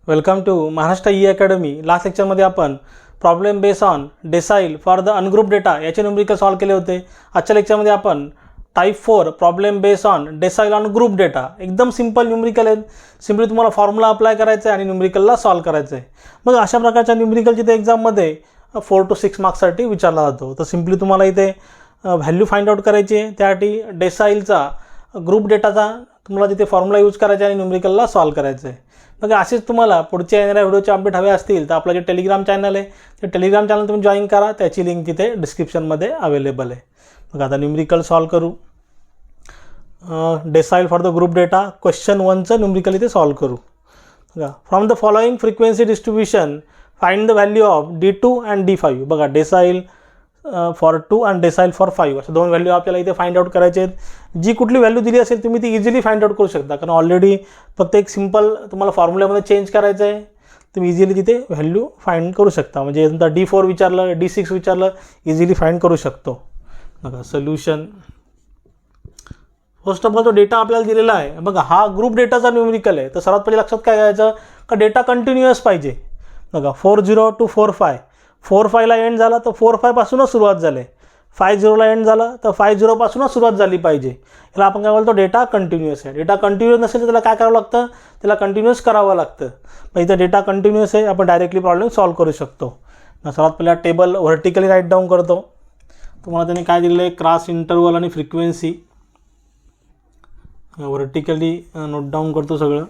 Welcome to Maharashtra e academy. Last लेक्चरमध्ये आपण problem base on decile for the ungroup data याचे numerical solve केले होते. आजच्या लेक्चरमध्ये आपण type 4 problem base on decile on group data एकदम सिंपल न्यूमेरिकल आहेत. सिम्पली तुम्हाला फॉर्म्युला अप्लाय करायचा आहे आणि न्यूमेरिकलला सॉल्व करायचं आहे. मग अशा प्रकारच्या न्यूमेरिकल जिथे एक्झाममध्ये 4 to 6 मार्क्ससाठी विचारला जातो. तर सिम्पली तुम्हाला इथे व्हॅल्यू फाइंड आउट करायची आहे. त्यासाठी डेसाइलचा ग्रुप डेटाचा तुम्हाला तिथे फॉर्म्युला यूज करायचा आणि न्यूमेरिकलला सॉल्व करायचं आहे. मग असेच तुम्हाला पुढच्या येणाऱ्या व्हिडिओचे अपडेट हवे असतील तर आपलं जे टेलिग्राम चॅनल आहे ते टेलिग्राम चॅनल तुम्ही जॉईन करा. त्याची लिंक तिथे डिस्क्रिप्शनमध्ये अवेलेबल आहे. मग आता न्यूमेरिकल सॉल्व करू. Decile for the group data question 1चं न्यूमेरिकल इथे सॉल्व करू. बघा, from the following frequency distribution find the value of D2 and D5. बघा, डेसाइल फॉर 2 आणि डेसाइल फॉर 5 अशा दोन व्हॅल्यू आपल्याला इथे फाइंड आउट करायचे आहेत. जी कुठली व्हॅल्यू दिली असेल तुम्ही ती इझिली फाइंड आउट करू शकता, कारण ऑलरेडी फक्त एक सिंपल तुम्हाला फॉर्म्युल्यामध्ये चेंज करायचं आहे. तुम्ही इझिली तिथे व्हॅल्यू फाइंड करू शकता. म्हणजे तुमचा D4 विचारलं, D6 विचारलं, इझिली फाइंड करू शकतो. बघा सोल्युशन. फर्स्ट ऑफ ऑल तो डेटा आपल्याला दिलेला आहे. बघा, हा ग्रुप डेटाचा न्यूमेरिकल आहे. तर सर्वात पहिले लक्षात काय घ्यायचं का डेटा कंटिन्युअस पाहिजे. बघा 40 to 45, 45ला एंड झाला तर 45 पासूनच सुरुवात झाली. 50ला एंड झाला तर 50 पासूनच सुरुवात झाली पाहिजे. याला आपण काय बोलतो, डेटा कंटिन्युअस आहे. डेटा कंटिन्युअस नसेल तर त्याला काय करावं लागतं, त्याला कंटिन्युअस करावं लागतं. मग इथं डेटा कंटिन्युअस आहे, आपण डायरेक्टली प्रॉब्लेम सॉल्व करू शकतो. सर्वात पहिला टेबल व्हर्टिकली राईट डाऊन करतो. तुम्हाला त्यांनी काय दिलेलं आहे, क्रॉस इंटरवल आणि फ्रिक्वेन्सी. व्हर्टिकली नोट डाऊन करतो सगळं.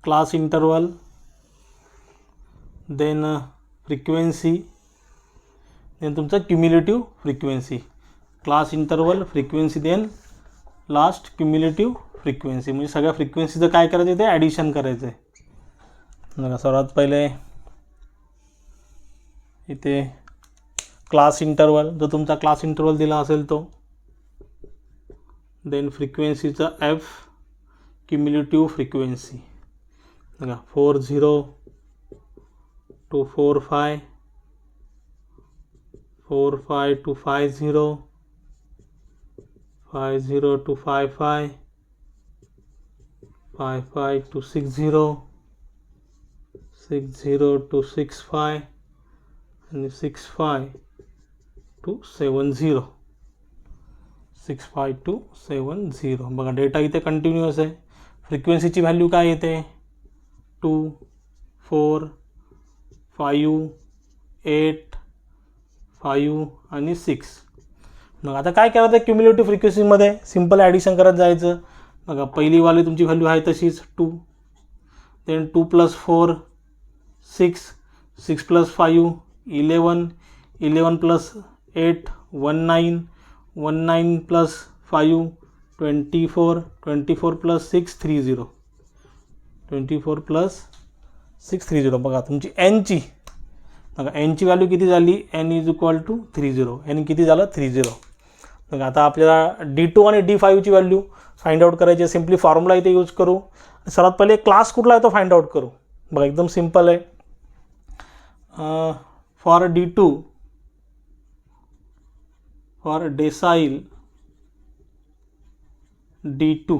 Class interval, then frequency, then तुमचं cumulative frequency. Class interval, frequency, then last cumulative frequency. म्हणजे सगळ्या फ्रिक्वेन्सीचं काय करायचं आहे, ते ॲडिशन करायचं आहे. बघा, सर्वात पहिले इथे क्लास इंटरवल, जो तुमचा क्लास इंटरवल दिला असेल तो, देन फ्रिक्वेन्सीचा F, क्युम्युलेटिव्ह फ्रिक्वेन्सी. बघा 40 to 45, 45 to 50, 50 to 55, 55 to 60, 60 to 65 आणि 65 to 70, 65 to 70. बघा, डेटा इथे कंटिन्युअस आहे. फ्रिक्वेन्सीची व्हॅल्यू काय येते, 2, 4, 5, 8, 5 आणि 6. मग आता काय करायचं आहे, क्युम्युलेटिव्ह फ्रिक्वेन्सीमध्ये सिम्पल ॲडिशन करत जायचं. बघा, पहिली वाली तुमची व्हॅल्यू आहे तशीच 2, देन 2 + 4 6, 6 + 5 11, 11 + 8 19, 19 + 5 24, 24 + 6 30, 24 + 6 30. बघा तुमची एनची, बघा एनची व्हॅल्यू किती झाली, n = 30. एन किती झालं, 30. बघा, आता आपल्याला D2 आणि D5ची व्हॅल्यू फाइंड आउट करायची आहे. सिम्पली फॉर्म्युला इथे यूज करू. सर्वात पहिले क्लास कुठला आहे तो फाइंड आउट करू. बघा, एकदम सिम्पल आहे. For D2, for decyl D2,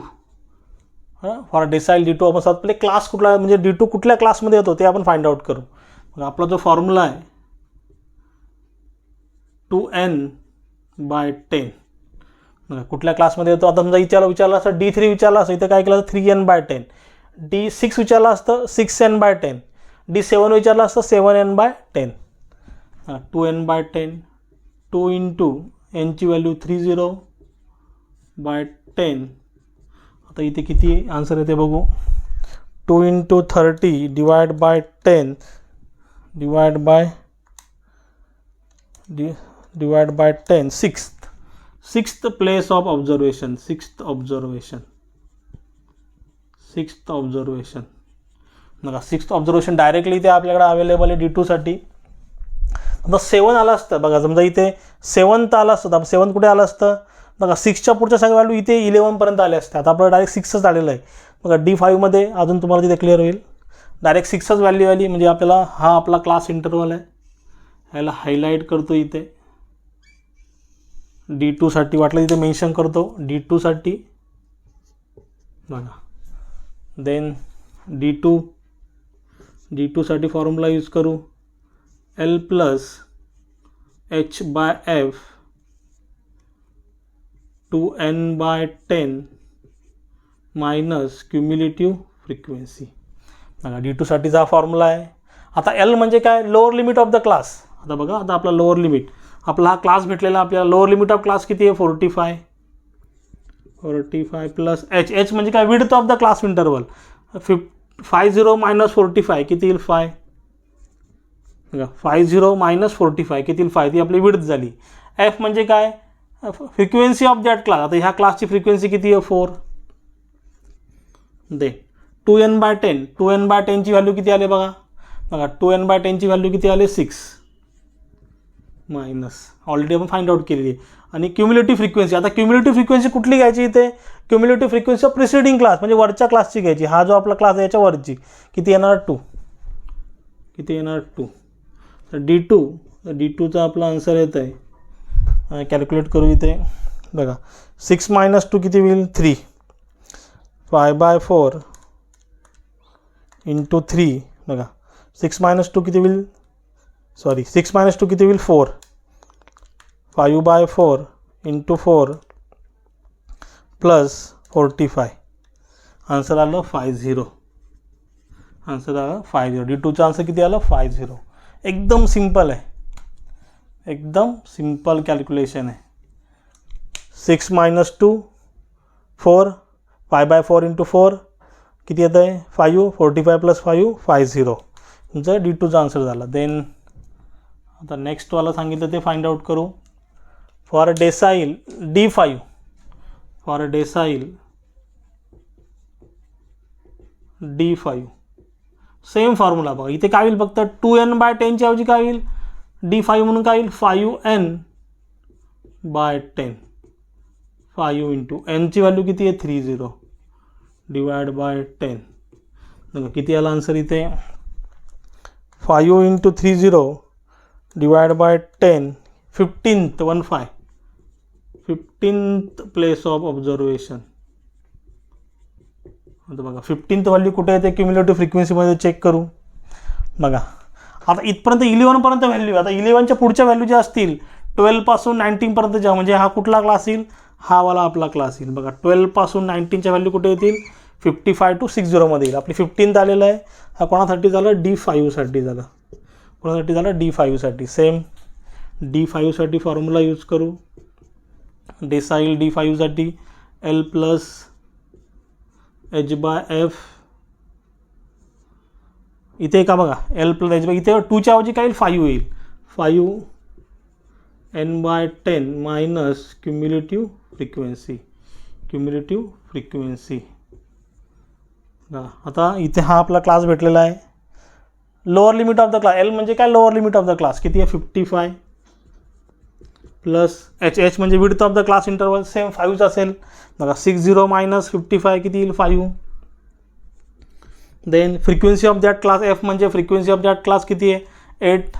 for decyl D2 आपण सर्वात पहिले क्लास कुठला आहे, म्हणजे D2 कुठल्या क्लासमध्ये येतो ते आपण फाइंड आउट करू. मग आपला जो फॉर्म्युला आहे 2n/10. बघा, कुठल्या क्लासमध्ये येतो. आता समजा विचारला असतं D3 विचारला असतं, इथं काय केलं असतं 3n/10. D6 विचारला असतं 6n/10. D7 विचारला असतं 7n/10. 2n/10, 2 × nची value 30/10. आता इथे किती आन्सर येते बघू. 2 × 30 /10 / 10 sixth place of observation. Sixth observation. बघा, सिक्स्थ ऑब्झर्वेशन डायरेक्टली इथे आपल्याकडे अवेलेबल आहे D2साठी. आता 7 आलं असतं. बघा, समजा इथे 7th आलं असतं, तर 7 कुठे आलं असतं. बघा, 6च्या पुढच्या सगळ्या व्हॅल्यू इथे 11पर्यंत आले असते. आता आपल्याला डायरेक्ट 6च आलेलं आहे. बघा, D5मध्ये अजून तुम्हाला तिथे क्लिअर होईल. डायरेक्ट 6च व्हॅल्यू आली. म्हणजे आपल्याला हा आपला क्लास इंटरवल आहे. ह्याला हायलाईट करतो इथे. D2 साठी वाटलं तिथे मेन्शन करतो. D2 साठी बघा. देन D2 साठी फॉर्म्युला यूज करू, L plus H/F 2n/10 minus cumulative frequency. बघा D2 साठीचा हा फॉर्म्युला आहे. आता L म्हणजे काय, lower limit of the class. आता बघा, आता आपला लोअर लिमिट, आपला हा क्लास भेटलेला, आपल्याला लोअर लिमिट ऑफ क्लास किती आहे, 45 प्लस H म्हणजे काय, width of the class interval. 50 minus 45 किती येईल, 5. बघा 50 मायनस 45 किती येईल, 5. ती आपली विड्थ झाली. F म्हणजे काय, फ्रिक्वेन्सी ऑफ दॅट क्लास. आता ह्या क्लासची फ्रिक्वेन्सी किती आहे, 4. दे 2n/10 ची व्हॅल्यू किती आले बघा. 2n/10 ची व्हॅल्यू किती आले, 6 मायनस ऑलरेडी आपण फाइंड आउट केलेली आहे. आणि क्युम्युलेटिव्ह फ्रिक्वेन्सी, आता क्युम्युलेटिव्ह फ्रिक्वेन्सी कुठली घ्यायची इथे, cumulative frequency of preceding class म्हणजे वरच्या क्लासची घ्यायची. हा जो आपला क्लास आहे याच्या वरची किती येणार, 2. किती येणार, 2. तर D2चा आपला आन्सर येत आहे, कॅल्क्युलेट करू इथे. बघा 6 मायनस 2 किती होईल, 3. 5/4 इंटू 3. बघा 6 मायनस 2 किती होईल, 4. 5/4 इंटू 4 प्लस 45. आन्सर आलं 50. आन्सर आलं 50. D2चा आन्सर किती आलं, 50. एकदम सिंपल आहे, एकदम सिंपल कॅल्क्युलेशन आहे. 6 मायनस 2 4, 5/4 इंटू 4 किती येतं आहे, 5. 45 प्लस 5 50. तुमचं D2चा आन्सर झाला. देन आता नेक्स्टवाला सांगितलं ते फाइंड आउट करू. For decile D5, for decile D5 same formula बघा. इथे काय होईल, फक्त 2n/10 च्या ऐवजी काय होईल, D5 म्हणून काय होईल, 5n/10. 5 इंटू n ची व्हॅल्यू किती आहे, 30 डिवाइड बाय 10. बघा किती आला आन्सर इथे, 5 into 30 divide by 10. 15th place of observation. आता बघा 15th व्हॅल्यू कुठे येते, क्युम्युलेटिव्ह फ्रिक्वेन्सीमध्ये चेक करू. बघा आता इथपर्यंत 11पर्यंत व्हॅल्यू. आता 11च्या पुढच्या व्हॅल्यू ज्या असतील 12 पासून 19 पर्यंतच्या, म्हणजे हा कुठला क्लास येईल, हा वाला आपला क्लास येईल. बघा 12 पासून 19च्या व्हॅल्यू कुठे येतील, 55 to 60 मध्ये येईल. आपली 15th आलेलं आहे. हा कोणासाठी झालं, D5 साठी झालं. कोणासाठी झालं, D5 साठी. सेम D5 साठी फॉर्म्युला यूज करू. डेसाईल D5 साठी L प्लस H/F. इथे का बघा L प्लस H, इथे 2च्या ऐवजी काय येईल, 5 येईल. 5n/10 minus cumulative frequency. Cumulative frequency. आता इथे हा आपला क्लास भेटलेला आहे. Lower limit of the class, L म्हणजे काय, lower limit of the class किती आहे, 55 प्लस H म्हणजे width of the class interval, same 5 असेल. बघा 60 मायनस 55 किती येईल, 5. Then frequency of that class, F म्हणजे फ्रिक्वेन्सी ऑफ दॅट क्लास किती आहे, 8.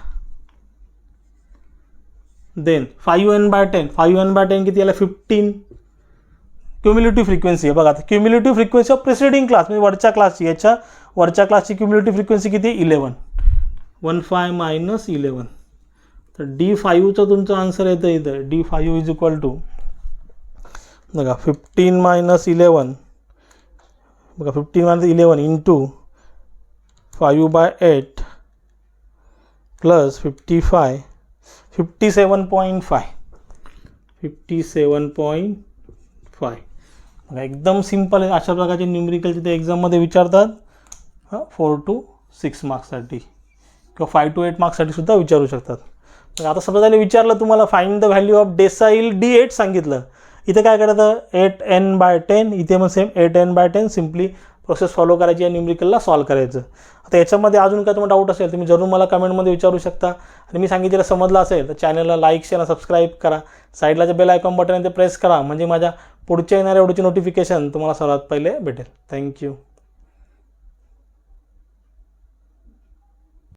देन 5n/10 किती आला, 15. क्युम्युलेटिव्ह फ्रिक्वेन्सी आहे. बघा आता cumulative frequency of preceding class म्हणजे वरच्या क्लासची, याच्या वरच्या क्लासची क्युम्युलेटिव्ह फ्रिक्वेन्सी किती, 11. 15 मायनस 11. तर D5चा तुमचा आन्सर येतं इथं. D5 इज इक्वल टू, बघा 15 मायनस 11. बघा 15 मायनस 11 इंटू 5/8 प्लस 55, 57.5. 57.5. बघा एकदम सिम्पल आहे. अशा प्रकारचे न्यूमेरिकलचे ते एक्झाममध्ये विचारतात. 4 to 6 मार्क्ससाठी किंवा 5 to 8 मार्क्ससाठी सुद्धा विचारू शकतात. आता समजा त्याने विचारलं तुम्हाला find the value of decile D8 सांगितलं, इथे काय करायचं, 8n/10. इथे मग same 8n/10 simply process follow करायची या न्यूमेरिकलला सॉल्व करायचं. आता याच्यामध्ये अजून काय तुम्हाला डाऊट असेल तुम्ही जरूर मला कमेंटमध्ये विचारू शकता. आणि मी सांगितलेलं समजलं असेल तर चॅनलला लाईक, शेअर, सबस्क्राईब करा. साईडला जे बेल आयकॉन बटन आहे ते प्रेस करा, म्हणजे माझ्या पुढच्या येणाऱ्या व्हिडिओची नोटिफिकेशन तुम्हाला सर्वात पहिले भेटेल. थँक्यू.